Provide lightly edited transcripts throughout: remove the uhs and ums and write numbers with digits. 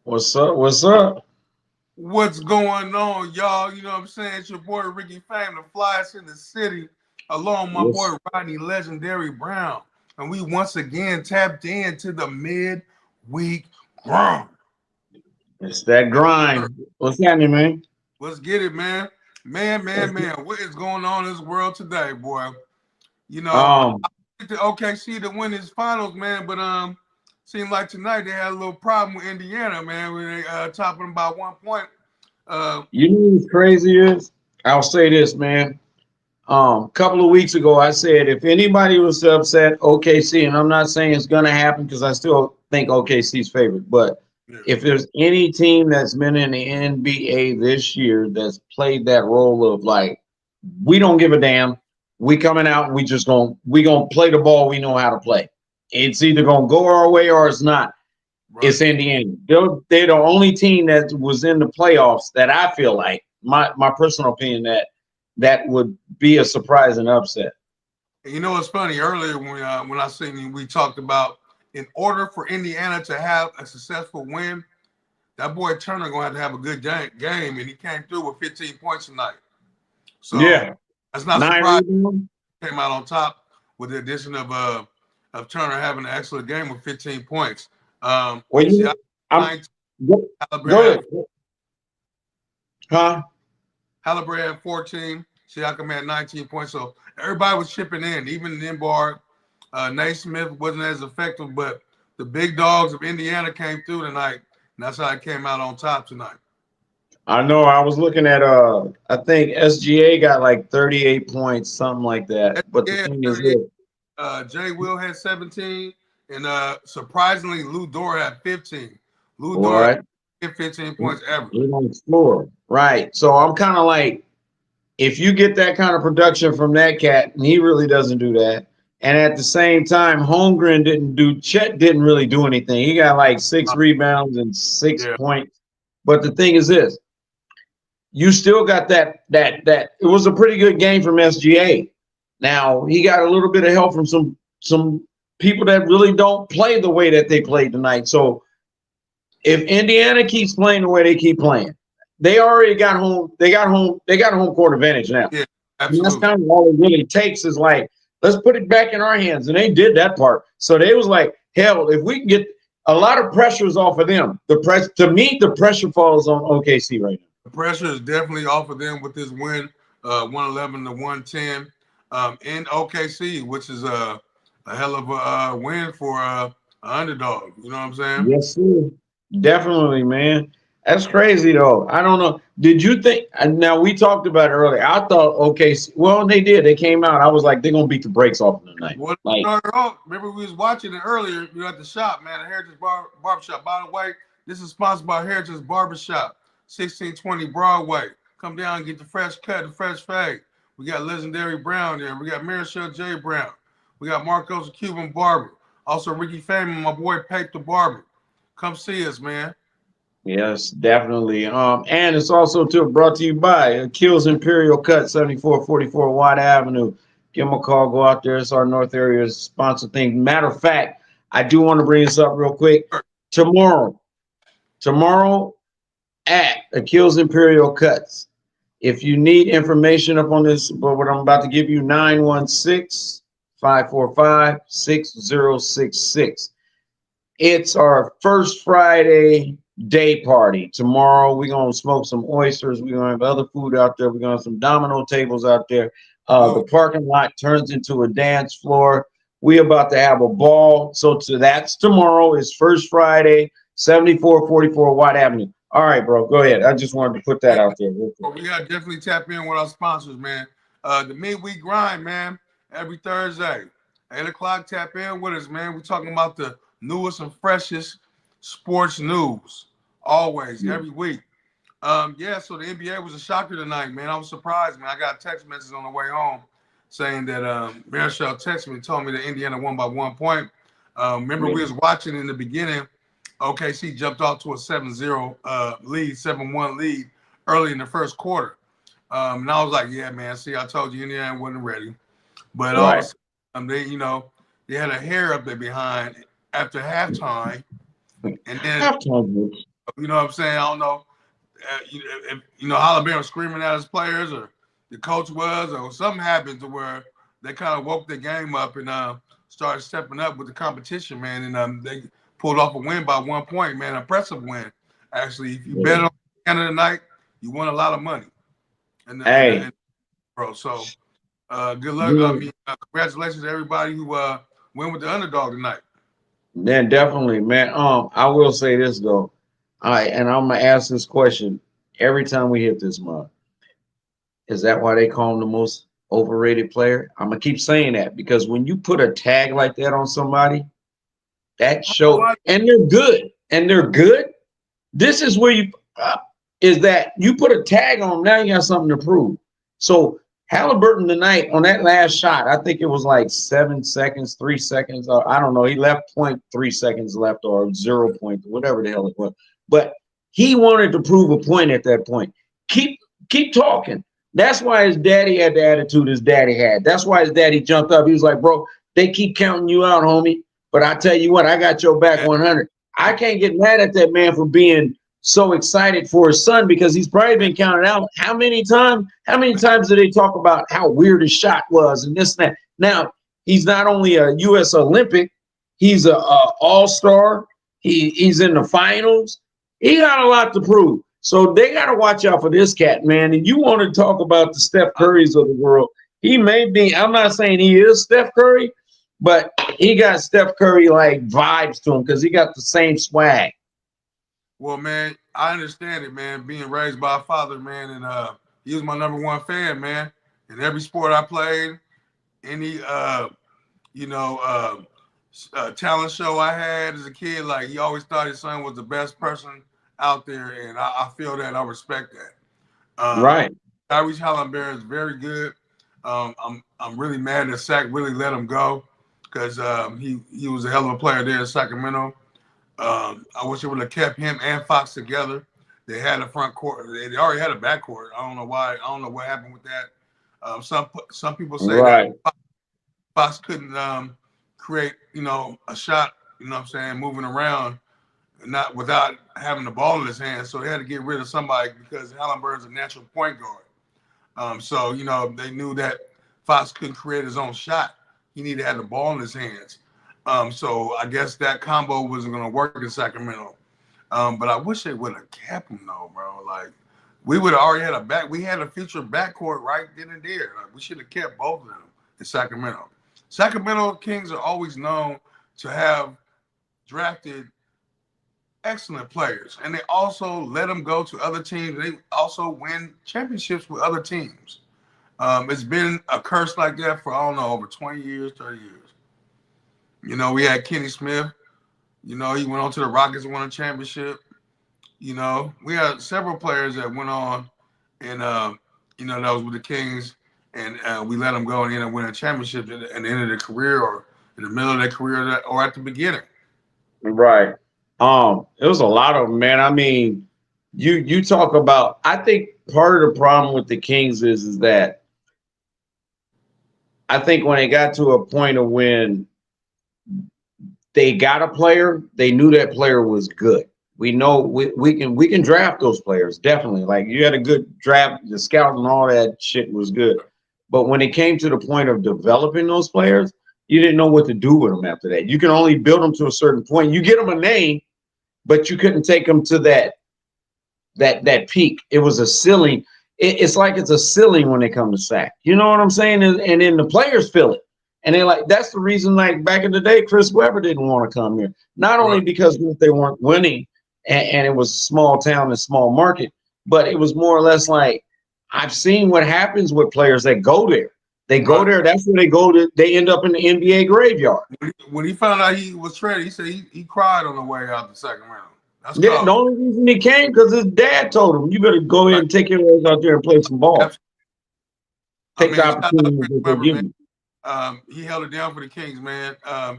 What's up? What's up? What's going on, y'all? You know what I'm saying? It's your boy Ricky Fame, the flyest in the city, along with my boy Yes, Rodney Legendary Brown. And we once again tapped into the midweek grind. it's that Yes, sir. grind. What's happening, man? Let's get it, man. Man, man, man. What is going on in this world today, boy? You know, Um, I picked the OKC to win his finals, man, but seemed like tonight they had a little problem with Indiana, man, when they topping them by 1 point. Uh, you know what's crazy is? I'll say this, man. A couple of weeks ago, I said if anybody was to upset OKC, and I'm not saying it's gonna happen because I still think OKC's favorite, but yeah, if there's any team that's been in the NBA this year that's played that role of like, we don't give a damn, we coming out and we gonna play the ball we know how to play. It's either gonna go our way or it's not. right. It's Indiana. They're the only team that was in the playoffs that I feel like my personal opinion that would be a surprise and upset. And you know what's funny? Earlier when I seen you, we talked about in order for Indiana to have a successful win, that boy Turner gonna have to have a good game, and he came through with 15 points tonight. So Yeah, that's not nine surprising. rebounds. He came out on top with the addition of Turner having an excellent game with 15 points. Well, Siakam I'm 19, go, Halliburton go had ahead, huh? Halliburton had 14. Siakam had 19 points. So everybody was chipping in, even Nimbar. Naismith wasn't as effective, but the big dogs of Indiana came through tonight. And that's how it came out on top tonight. I know. I was looking at I think SGA got like 38 points, something like that. But the Yeah, thing is 38. this, Jay Will had 17. And surprisingly, Lou Dort had 15. Lou Dort boy, had 15 he points ever. he don't score. Right. So I'm kind of like, if you get that kind of production from that cat, and he really doesn't do that. And at the same time, Holmgren Chet didn't really do anything. He got like six Uh, rebounds and six yeah. points. But the thing is this, you still got that it was a pretty good game from SGA. Now he got a little bit of help from some people that really don't play the way that they played tonight. So if Indiana keeps playing the way they keep playing, they already got home. They got a home court advantage now. Yeah, And that's absolutely. kind of all it really takes is like, let's put it back in our hands. And they did that part. So they was like, hell, if we can get a lot of pressures off of them, the press to me, the pressure falls on OKC right now. The pressure is definitely off of them with this win, 111 to 110 in OKC, which is a hell of a win for an underdog. You know what I'm saying? Yes, sir. Definitely, man. That's crazy though. I don't know. Did you think? And now we talked about it earlier. I thought, okay, well, they did. They came out. I was like, they're gonna beat the brakes off them tonight. What Like, started off, remember we was watching it earlier. We were at the shop, man, the Heritage Barbershop. By the way, this is sponsored by Heritage Barbershop, 1620 Broadway. Come down and get the fresh cut, the fresh fade. We got Legendary Brown there. We got Marichelle J. Brown. We got Marcos the Cuban Barber. Also Ricky Fame and my boy Pape the Barber. Come see us, man. yes, definitely. And it's also too brought to you by Akil's Imperial Cut, 7444 Watt Avenue. Give them a call. Go out there. It's our North Area sponsor thing. Matter of fact, I do want to bring this up real quick. Tomorrow, tomorrow at Akil's Imperial Cuts. If you need information up on this, but what I'm about to give you, 916-545-6066. It's our first Friday day party. Tomorrow we're gonna smoke some oysters. We're gonna have other food out there. We're gonna have some domino tables out there. The Ooh, parking lot turns into a dance floor. We about to have a ball. That's tomorrow. It's first Friday, 7444 Watt Avenue. All right, bro. Go ahead. I just wanted to put that hey, out there real quick. we got to definitely tap in with our sponsors, man. The midweek grind, man, every Thursday, 8 o'clock. Tap in with us, man. We're talking about the newest and freshest sports news, always, Yeah. every week. Yeah, so the NBA was a shocker tonight, man. I was surprised, man. I got a text message on the way home saying that Marichelle texted me and told me that Indiana won by 1 point. Remember, we Yeah. was watching in the beginning. OKC jumped off to a 7-0 lead, 7-1 lead early in the first quarter. And I was like, yeah, man, see, I told you Indiana wasn't ready. But all of a Right. sudden, they had a hair up there behind after halftime. And then Halftime. You know what I'm saying? I don't know. If Alabama was screaming at his players, or the coach was, or something happened to where they kind of woke their game up and started stepping up with the competition, man. And they pulled off a win by 1 point, man. Impressive win. Actually, if you bet on the end of the night, you won a lot of money. Hey, Bro. So good luck. you I know, mean, congratulations to everybody who went with the underdog tonight. man, definitely, man. I will say this though. And I'm gonna ask this question every time we hit this month. Is that why they call him the most overrated player? I'm gonna keep saying that because when you put a tag like that on somebody, that show, and they're good, and they're good. This is where you is that you put a tag on them, now you got something to prove. So Halliburton tonight on that last shot, I think it was like 7 seconds, 3 seconds. I don't know. He left 0.3 seconds left or 0 point, whatever the hell it was. But he wanted to prove a point at that point. Keep talking. That's why his daddy had the attitude his daddy had. That's why his daddy jumped up. He was like, bro, they keep counting you out, homie. But I tell you what, I got your back 100. I can't get mad at that man for being so excited for his son because he's probably been counted out. How many times? How many times do they talk about how weird his shot was and this and that? Now he's not only a U.S. Olympic, he's a All-Star. He's in the finals. He got a lot to prove. So they got to watch out for this cat, man. And you want to talk about the Steph Currys of the world? He may be. I'm not saying he is Steph Curry, but he got Steph Curry like vibes to him because he got the same swag. Well, man, I understand it, man. Being raised by a father, man, and he was my #1 fan, man. In every sport I played, any talent show I had as a kid, like he always thought his son was the best person out there, and I feel that. I respect that. Right. Tyrese Halliburton is very good. I'm really mad that Sac really let him go because he was a hell of a player there in Sacramento. I wish they would have kept him and Fox together. They had a front court. They already had a back court. I don't know why. I don't know what happened with that. Some people say Right. that Fox couldn't create, a shot, what I'm saying, moving around, not without having the ball in his hands. So they had to get rid of somebody because Halliburton's a natural point guard. So they knew that Fox couldn't create his own shot. He needed to have the ball in his hands. So I guess that combo wasn't going to work in Sacramento. But I wish they would have kept him though, bro. Like we would have already had we had a future backcourt right then and there. Like, we should have kept both of them in Sacramento. Sacramento Kings are always known to have drafted excellent players, and they also let them go to other teams. They also win championships with other teams. It's been a curse like that for, I don't know, over 20 years, 30 years. We had Kenny Smith. He went on to the Rockets and won a championship. We had several players that went on and, that was with the Kings, and we let them go and end up winning a championship at the end of their career or in the middle of their career or at the beginning. Right. It was a lot of them, man. I mean, you talk about. I think part of the problem with the Kings is that I think when they got to a point of when they got a player, they knew that player was good. We know we can draft those players definitely. Like you had a good draft, the scouting and all that shit was good. But when it came to the point of developing those players, you didn't know what to do with them after that. You can only build them to a certain point. You get them a name, but you couldn't take them to that peak. It was a ceiling. It's like it's a ceiling when they come to sack. You know what I'm saying? And then the players feel it. And they're like, that's the reason, like back in the day, Chris Webber didn't want to come here. Not only because they weren't winning and it was a small town and small market, but it was more or less like, I've seen what happens with players that go there. They go there. That's where they go to. They end up in the NBA graveyard. When he found out he was traded, he said he cried on the way out to Sacramento. That's Yeah, the only reason he came because his dad told him, "You better go ahead and take your ass out there and play some ball." Take the opportunity that they give you. He held it down for the Kings, man.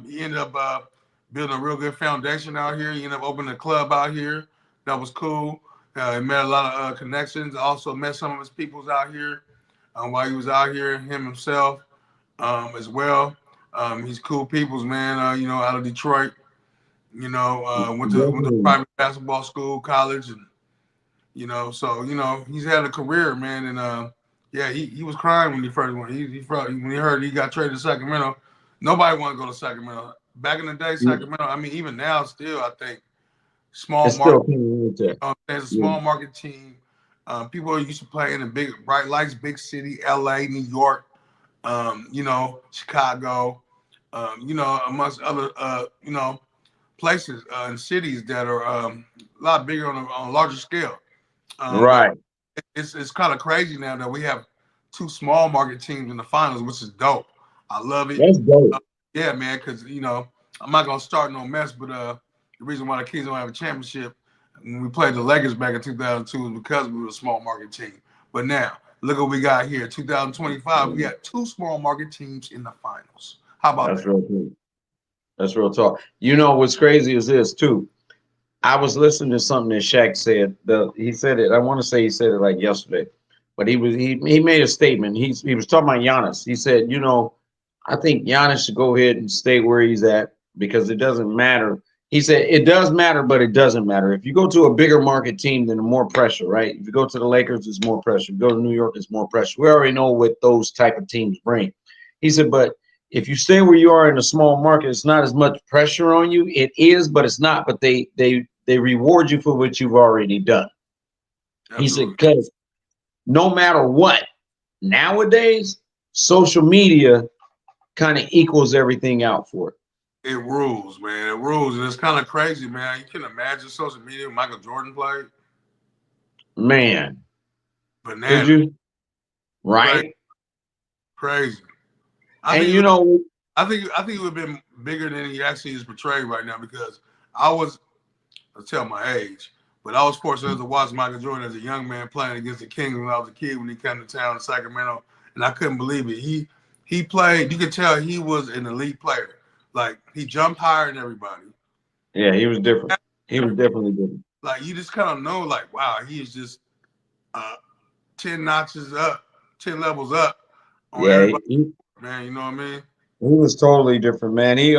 He ended up building a real good foundation out here. He ended up opening a club out here. That was cool. He met a lot of connections. Also met some of his peoples out here while he was out here, him himself as well. He's cool peoples, man, out of Detroit. Went to private basketball school, college, and so he's had a career, man. And yeah, he was crying when he first went. When he heard he got traded to Sacramento. Nobody wanted to go to Sacramento. Back in the day, Sacramento. I mean, even now, still, I think small It's still market. there. There's a small market team. People used to play in the big bright lights, big city, L.A., New York, Chicago, amongst other places and cities that are a lot bigger on a larger scale. But Right. it's kind of crazy now that we have two small market teams in the finals, which is dope. I love it. That's dope. Yeah, man, because I'm not gonna start no mess, but the reason why the Kings don't have a championship when we played the Lakers back in 2002 is because we were a small market team. But now look what we got here, 2025. We got two small market teams in the finals. How about That's that? real cool. That's real talk. You know what's crazy is this too. I was listening to something that Shaq said. He said it. I want to say he said it like yesterday, but he made a statement. He was talking about Giannis. He said, I think Giannis should go ahead and stay where he's at because it doesn't matter. He said it does matter, but it doesn't matter. If you go to a bigger market team, then more pressure, right? If you go to the Lakers, it's more pressure. If you go to New York, it's more pressure. We already know what those type of teams bring. He said, but if you stay where you are in a small market, it's not as much pressure on you. It is, but it's not. But they reward you for what you've already done. Absolutely. He said, because no matter what, nowadays, social media kind of equals everything out for it. It rules, man. It rules. And it's kind of crazy, man. You can imagine social media when Michael Jordan played. Man. Banana. Could you? Right. Crazy. I think it would have been bigger than he actually is portrayed right now because I'll tell my age, but I was fortunate to watch Michael Jordan as a young man playing against the Kings when I was a kid when he came to town in Sacramento, and I couldn't believe it. He played. You could tell he was an elite player. Like he jumped higher than everybody. Yeah, he was different. He was definitely different. Like you just kind of know, like wow, he is just 10 notches up, 10 levels up on everybody. Man, you know what I mean? He was totally different, man. He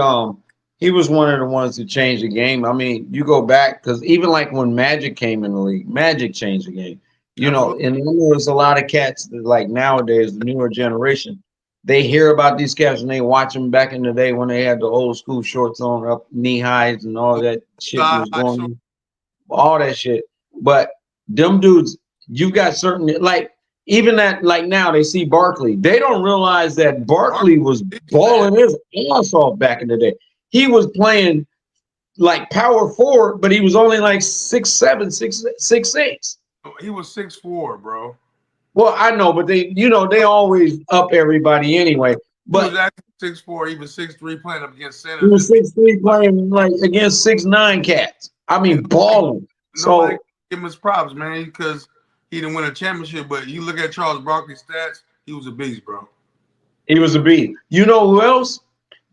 was one of the ones that changed the game. I mean, you go back because even like when Magic came in the league, Magic changed the game. Absolutely. And there's a lot of cats that like nowadays, the newer generation, they hear about these cats and they watch them back in the day when they had the old school shorts on, up knee highs and all that shit was going on, all that shit. But them dudes, you got certain like even that like now they see Barkley. They don't realize that Barkley was balling his ass off back in the day. He was playing like power forward, but he was only like 6'7", 6'6". He was 6'4", bro. Well, I know, but they always up everybody anyway. But he was actually 6'4", even 6'3", playing up against centers. He was 6'3", playing like against 6'9" cats. I mean, balling. Nobody give him his props, man, because he didn't win a championship. But you look at Charles Barkley's stats, he was a beast, bro. He was a beast. You know who else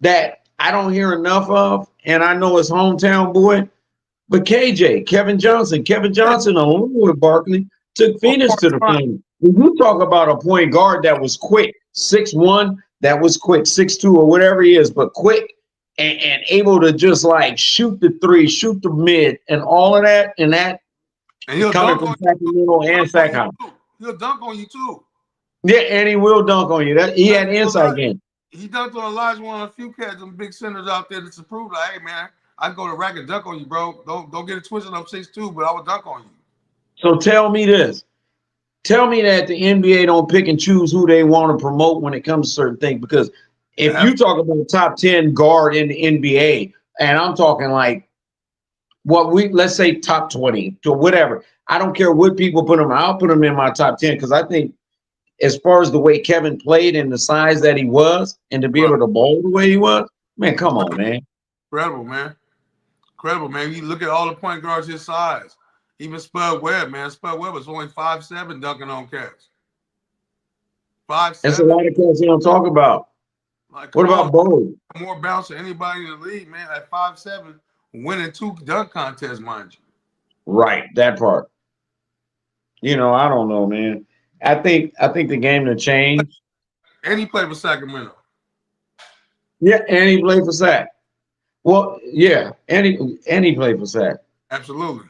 that I don't hear enough of, and I know his hometown boy, but Kevin Johnson. Kevin Johnson, along with Barkley, took Phoenix to the final. When you talk about a point guard that was quick, 6'1", that was quick, 6'2", or whatever he is, but quick and able to just like shoot the three, shoot the mid, and all of that, and he'll coming from Sacramento and Sac House. He'll dunk on you too. Yeah, and he will dunk on you. He had an inside game. He dunked on Elijah, one of the few cats, them big centers out there to prove like, hey man, I can go to rack and dunk on you, bro. Don't get it twisted. I'm 6'2", but I will dunk on you. So tell me this. Tell me that the NBA don't pick and choose who they want to promote when it comes to certain things. Because if you talk about a top 10 guard in the NBA, and I'm talking like let's say top 20 to whatever. I don't care what people put them. I'll put them in my top 10 because I think as far as the way Kevin played and the size that he was and to be able to ball the way he was, man, come on, man. Incredible, man. Incredible, man. You look at all the point guards his size. Even Spud Webb, man. Spud Webb was only 5'7", dunking on cats. 5'7". That's a lot of cats you don't talk about. Like, what about Bo? More bounce than anybody in the league, man. At 5'7", winning 2 dunk contests, mind you. Right, that part. I don't know, man. I think the game to change. And he played for Sacramento. Yeah, and he played for Sac. Well, yeah, and he played for Sac. Absolutely.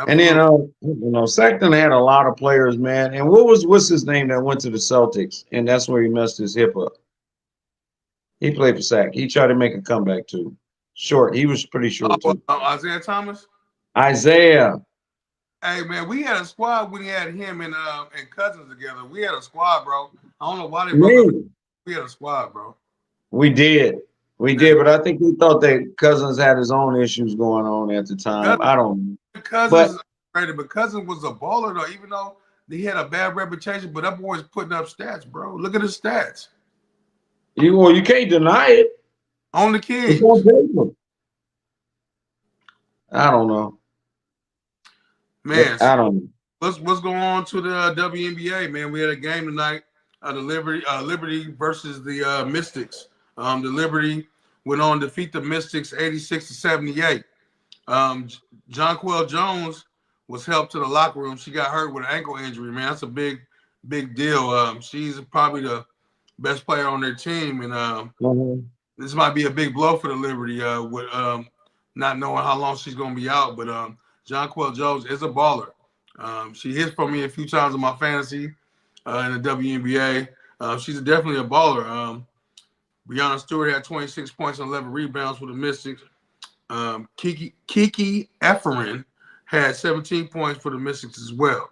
And then, Absolutely. Sexton had a lot of players, man. And what's his name that went to the Celtics, and that's where he messed his hip up. He played for Sac. He tried to make a comeback too. Short. He was pretty short Oh, too. Isaiah Thomas. Isaiah. Hey man, we had a squad when he had him and Cousins together. We had a squad, bro. I don't know why they broke up. Me. We had a squad, bro. We did. We Yeah. did, but I think he thought that Cousins had his own issues going on at the time. Cousins, I don't know. Cousins But is underrated, but Cousins was a baller though, even though he had a bad reputation. But that boy's putting up stats, bro. Look at his stats you can't deny it. on the It's on Kings. paper. I don't know. Man, I don't know. what's going on to the WNBA, man? We had a game tonight. The Liberty versus the Mystics. The Liberty went on to defeat the Mystics 86-78. Um, Jonquel Jones was helped to the locker room. She got hurt with an ankle injury, man. That's a big deal. She's probably the best player on their team, and Mhm. this might be a big blow for the Liberty with not knowing how long she's going to be out. But Jonquel Jones is a baller. She hits for me a few times in my fantasy in the WNBA. She's definitely a baller. Breonna Stewart had 26 points and 11 rebounds for the Mystics. Kiki Efferin had 17 points for the Mystics as well.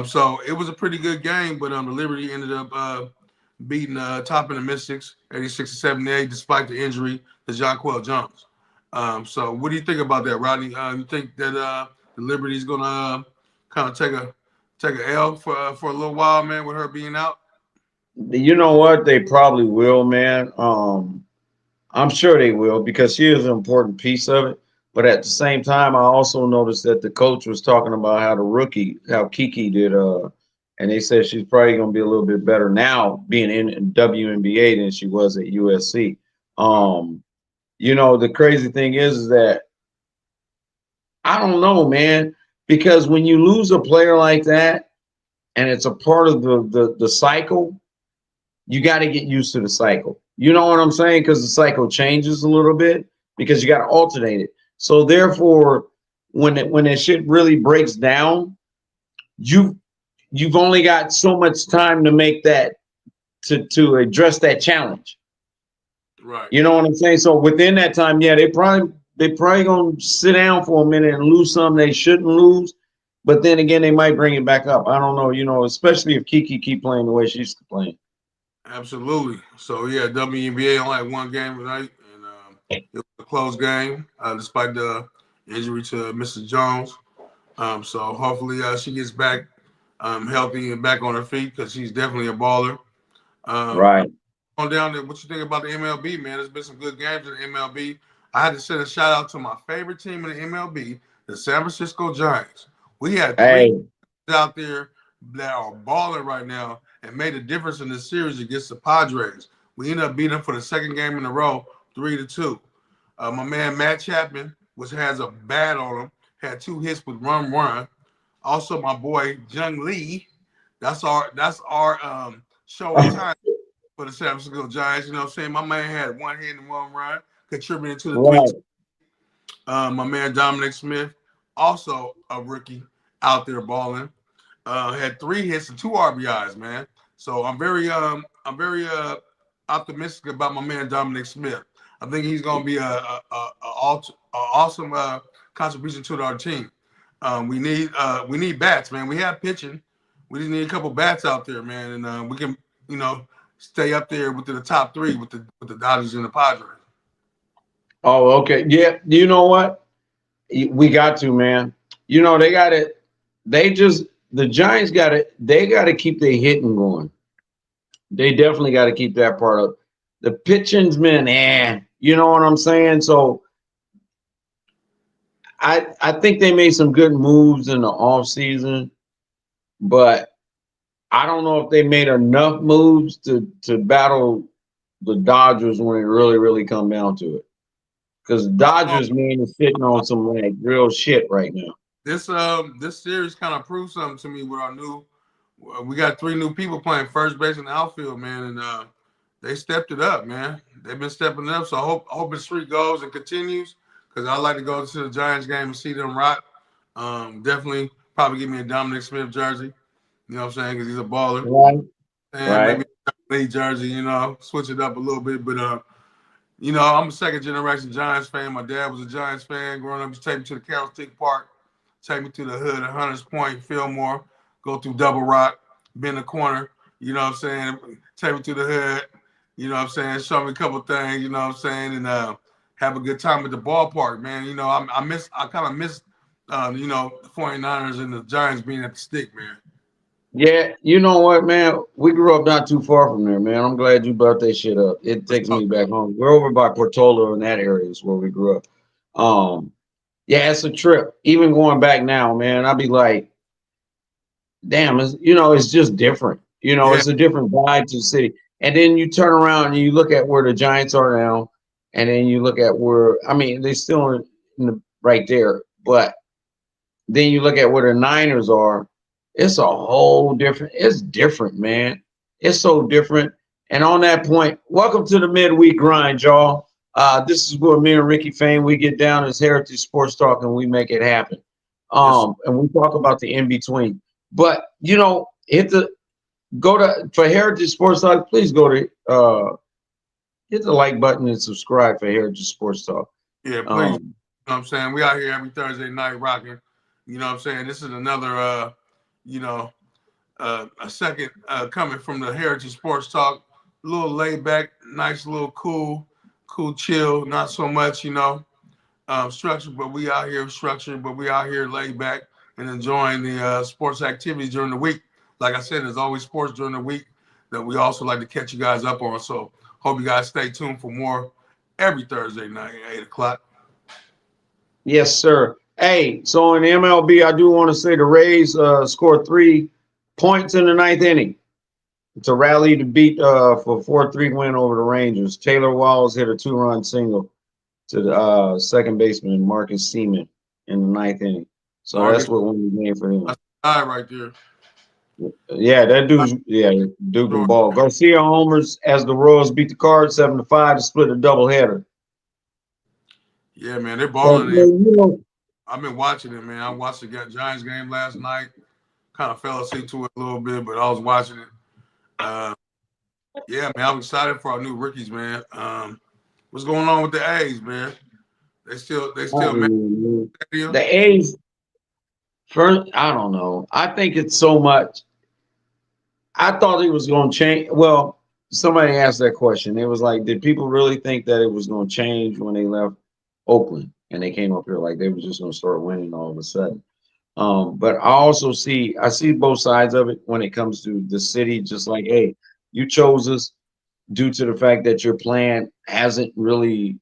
So it was a pretty good game, but the Liberty ended up beating topping the Mystics 86-78 despite the injury to Jonquel Jones. So what do you think about that, Rodney? You think that the Liberty is gonna kind of take a L for a little while, man, with her being out? You know what? They probably will, man. I'm sure they will because she is an important piece of it. But at the same time, I also noticed that the coach was talking about how Kiki did, and they said she's probably going to be a little bit better now being in WNBA than she was at USC. The crazy thing is that I don't know, man, because when you lose a player like that and it's a part of the cycle, you got to get used to the cycle. You know what I'm saying? Because the cycle changes a little bit because you got to alternate it. So therefore, when that shit really breaks down, you you've only got so much time to make that to address that challenge. Right. You know what I'm saying? So within that time, yeah, they probably gonna sit down for a minute and lose some they shouldn't lose. But then again, they might bring it back up. I don't know, especially if Kiki keep playing the way she used to play. Absolutely. So yeah, WNBA only had one game tonight, and it was a close game despite the injury to Mrs. Jones. So hopefully she gets back healthy and back on her feet because she's definitely a baller. Right. On down there, what you think about the MLB, man? There's been some good games in the MLB. I had to send a shout out to my favorite team in the MLB, the San Francisco Giants. We had three Hey, out there that are balling right now and made a difference in the series against the Padres. We ended up beating them for the second game in a row, 3-2. My man Matt Chapman has a bat on him, had two hits with run. Also, my boy Jung Lee. That's our show of time for the San Francisco Giants. You know what I'm saying? My man had one hit and one run, contributing to the 3. right. My man Dominic Smith, also a rookie out there balling, had 3 hits and 2 RBIs, man. So I'm very optimistic about my man Dominic Smith. I think he's going to be a awesome contribution to our team. We need bats, man. We have pitching. We just need a couple bats out there, man, and we can stay up there within the top 3 with the Dodgers and the Padres. Oh, okay. Yeah. You know what? We got to, man. They got it. The Giants got it. They got to keep their hitting going. They definitely got to keep that part up. The pitching's been, you know what I'm saying? So I think they made some good moves in the off season, but I don't know if they made enough moves to battle the Dodgers when it really, really come down to it. Because Oh, Dodgers, man, is sitting on some like real shit right now. this series kind of proved something to me with our new. We got 3 new people playing first base and outfield, man, and they stepped it up, man. They've been stepping it up. So I hope the streak goes and continues because I like to go to the Giants game and see them rock. Definitely probably give me a Dominic Smith jersey. You know what I'm saying? Because he's a baller. Right. And Right. maybe a Lee jersey, switch it up a little bit. But I'm a second generation Giants fan. My dad was a Giants fan. Growing up, he take me to the Candlestick Park, take me to the hood at Hunters Point, Fillmore, go through Double Rock, bend the corner, you know what I'm saying? Take me to the hood, you know what I'm saying? Show me a couple things, you know what I'm saying? And have a good time at the ballpark, man. I kind of miss, the 49ers and the Giants being at the stick, man. Yeah, you know what, man? We grew up not too far from there, man. I'm glad you brought that shit up. It Let's takes talk. me back home. We're over by Portola in that area is where we grew up. Yeah, it's a trip. Even going back now, man, I'd be like, damn, it's just different. Yeah, It's a different vibe to the city. And then you turn around and you look at where the Giants are now, and then you look at where, I mean, they still are right there, but then you look at where the Niners are. It's a whole different. It's different, man. It's so different. And on that point, welcome to the midweek grind, y'all. This is where me and Ricky Fame we get down as Heritage Sports Talk and we make it happen. yes, And we talk about the in between. But go to for Heritage Sports Talk. Please go to hit the like button and subscribe for Heritage Sports Talk. yeah, please. Um, You know what I'm saying? We out here every Thursday night rocking. You know what I'm saying? This is another, you know, a second coming from the Heritage Sports Talk. A little laid back, nice little cool chill. Not so much, structured, but we out here structured, but we out here laid back and enjoying the sports activities during the week. Like I said, there's always sports during the week that we also like to catch you guys up on. So hope you guys stay tuned for more every Thursday night at 8 o'clock. Yes, sir. Hey, so in the MLB, I do want to say the Rays scored 3 points in the ninth inning to rally to beat for 4-3 win over the Rangers. Taylor Walls hit a 2-run single to the second baseman Marcus Seaman in the ninth inning. So that's Marcus, what won the game for him. that's the guy right there. Yeah, that dude's Duke and ball. Garcia homers as the Royals beat the Cards 7-5 to split a doubleheader. Yeah, man, they're So balling in. you know, I've been watching it, man. I watched the Giants game last night. Kind of fell asleep to it a little bit, but I was watching it. Uh, yeah, man, I'm excited for our new rookies, man. What's going on with the A's, man? They still man. the A's first. I don't know. I think it's so much. I thought it was going to change. Well, somebody asked that question. It was like, did people really think that it was going to change when they left Oakland and they came up here like they were just going to start winning all of a sudden? But I see both sides of it when it comes to the city. Just like, hey, you chose us due to the fact that your plan hasn't really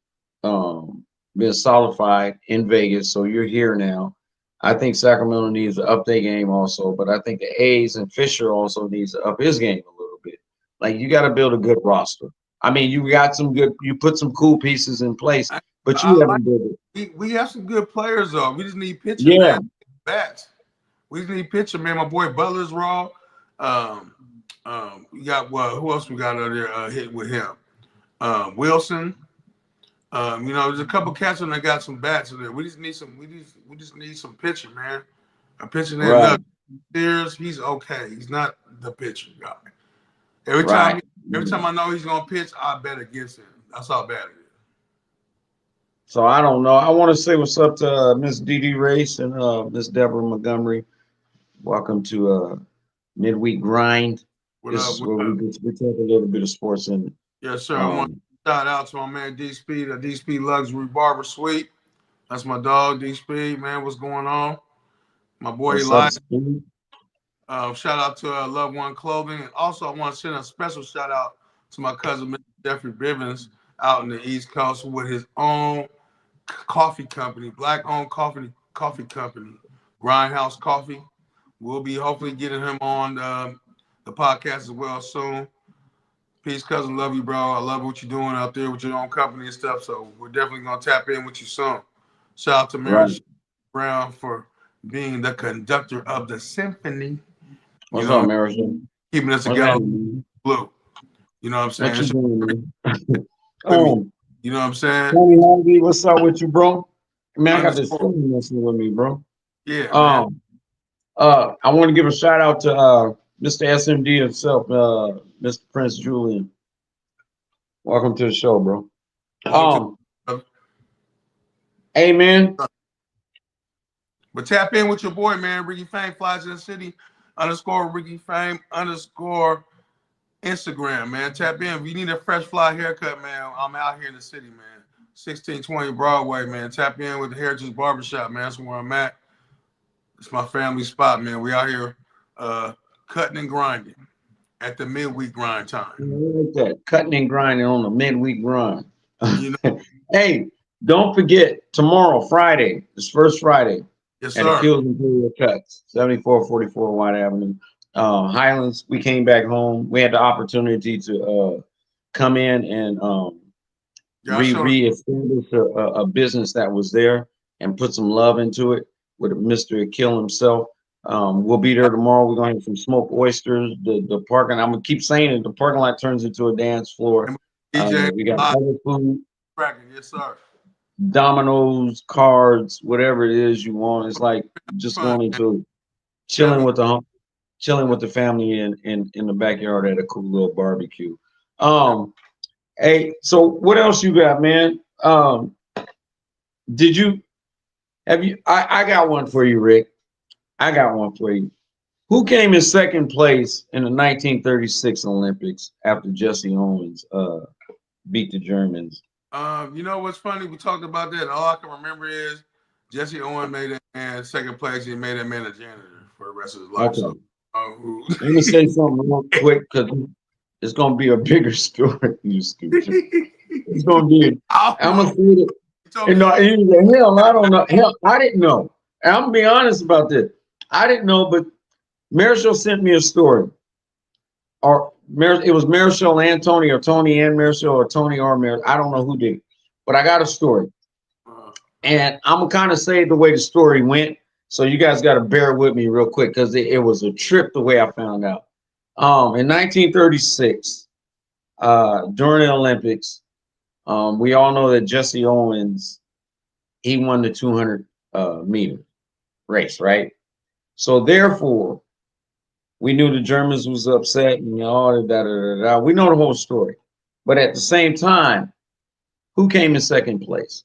been solidified in Vegas, so you're here now. I think Sacramento needs to up their game also, but I think the A's and Fisher also needs to up his game a little bit. Like you got to build a good roster. I mean, you put some cool pieces in place, I, but I you like. haven't built it. We have some good players though. We just need pitching, Yeah, man. Bats. We just need pitching, man. My boy Butler's raw. Um, we got who else we got out there hit with him? Wilson. There's a couple catchers that got some bats in there. We just need some. We just need some pitching, man. A pitching ain't right, enough. Sears, he's okay. He's not the pitcher guy. Every time, right. every time I know he's gonna pitch, I bet against him. That's how bad it is. So I don't know. I want to say what's up to Miss Dee Dee Race and Miss Deborah Montgomery. Welcome to Midweek Grind. What This up? is What where up? we talk a little bit of sports and Yes, sir. I want um, to shout out to my man D Speed, a D Speed Luxury Barber Suite. That's my dog, D Speed, man. What's going on? My boy what's up, Eli. Speed? Shout out to Love One Clothing. And also, I want to send a special shout out to my cousin, Mr. Jeffrey Bivens, out in the East Coast with his own coffee company, black owned coffee company, Grindhouse Coffee. We'll be hopefully getting him on the podcast as well soon. Peace, cousin. Love you, bro. I love what you're doing out there with your own company and stuff. So we're definitely gonna tap in with you soon. Shout out to Mary Right. Brown for being the conductor of the symphony. You What's know, up, Marison? keeping us What's together. happening, Blue. You know what I'm What saying? you It's doing, man? with me. You know what I'm saying? Tony Harvey, what's up with you, bro? Man, I got this Underscore. phone messing with me, bro. Yeah, man. Um, I want to give a shout out to Mr. SMD himself, Mr. Prince Julian. Welcome to the show, bro. Welcome to. Hey, man. But tap in with your boy, man. Ricky Fame flies in the city. Underscore Ricky Fame underscore Instagram, man. Tap in. If you need a fresh fly haircut, man, I'm out here in the city, man. 1620 Broadway, man. Tap in with the Heritage Barbershop, man. That's where I'm at. It's my family spot, man. We out here cutting and grinding at the midweek grind time. I like that. Cutting and grinding on the midweek grind. You know, Hey, don't forget tomorrow, Friday. It's first Friday yes, at sir. Akil's Imperial Cuts, 7444 White Avenue. Highlands, we came back home. We had the opportunity to come in and Y'all showed reestablish a business that was there and put some love into it with Mr. Akil himself. We'll be there tomorrow. We're going to have some smoked oysters. The parking, I'm going to keep saying it, the parking lot turns into a dance floor. DJ We got other food, cracking. Yes, sir. dominoes, cards, whatever it is you want. It's like just Fun, going man. into chilling with the family in the backyard at a cool little barbecue. Hey, so what else you got, man? Did you have you? I got one for you, Rick. I got one for you. Who came in second place in the 1936 Olympics after Jesse Owens beat the Germans? You know what's funny? We talked about that. All I can remember is Jesse Owen made that man second place. He made that man a janitor for the rest of his life. Okay. So, Let me say something real quick because it's gonna be a bigger story. You stupid. It's gonna be. I'm gonna say it. You know, hell, I don't know. Hell, I didn't know. And I'm gonna be honest about this. I didn't know, but Marichal sent me a story. Or it was Marichal and Tony, or Tony and Marichal, or Tony or Marichal. I don't know who did, but I got a story, and I'm gonna kind of say the way the story went. So you guys got to bear with me real quick because it was a trip the way I found out. In 1936, during the Olympics, we all know that Jesse Owens, he won the 200 meter race, right? So therefore, we knew the Germans was upset and all that. We know the whole story, but at the same time, who came in second place?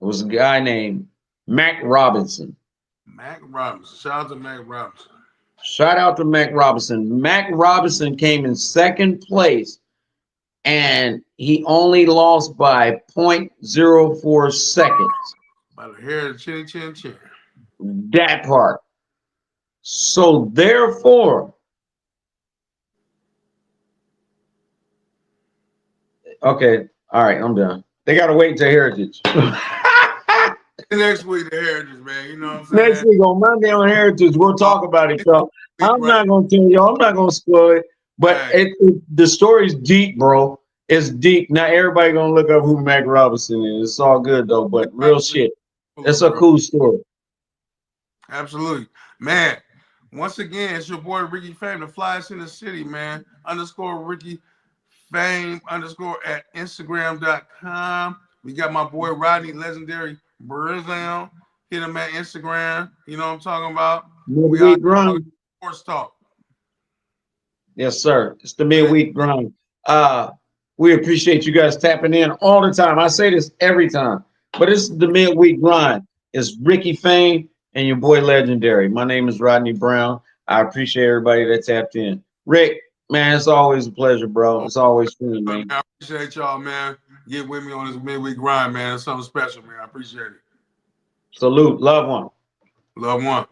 It was a guy named Mac Robinson. Mac Robinson. Shout out to Mac Robinson. Shout out to Mac Robinson. Mac Robinson came in second place, and he only lost by 0.04 seconds. By the hair of the chin, chin, chin. That part. So therefore, okay, all right, I'm done. They gotta wait until Heritage. Next week, the Heritage, man. You know what I'm saying? Next week on Monday on Heritage, we'll talk about it, y'all. I'm not gonna tell y'all. I'm not gonna spoil it, but the story's deep, bro. It's deep. Not everybody gonna look up who Mac Robinson is. It's all good though, but real shit. It's a cool story. Absolutely, man. Once again, it's your boy Ricky Fame, the flyest in the city, man. Underscore Ricky Fame underscore at Instagram.com. We got my boy Rodney, legendary Brazil. Hit him at Instagram. You know what I'm talking about? Midweek grind. Sports talk. Yes, sir. It's the midweek grind. We appreciate you guys tapping in all the time. I say this every time, but it's the midweek grind. It's Ricky Fame and your boy Legendary. My name is Rodney Brown. I appreciate everybody that tapped in. Rick, man, it's always a pleasure, bro. It's always fun, man. I appreciate y'all, man. Get with me on this midweek grind, man. It's something special, man. I appreciate it. Salute. Love one. Love one.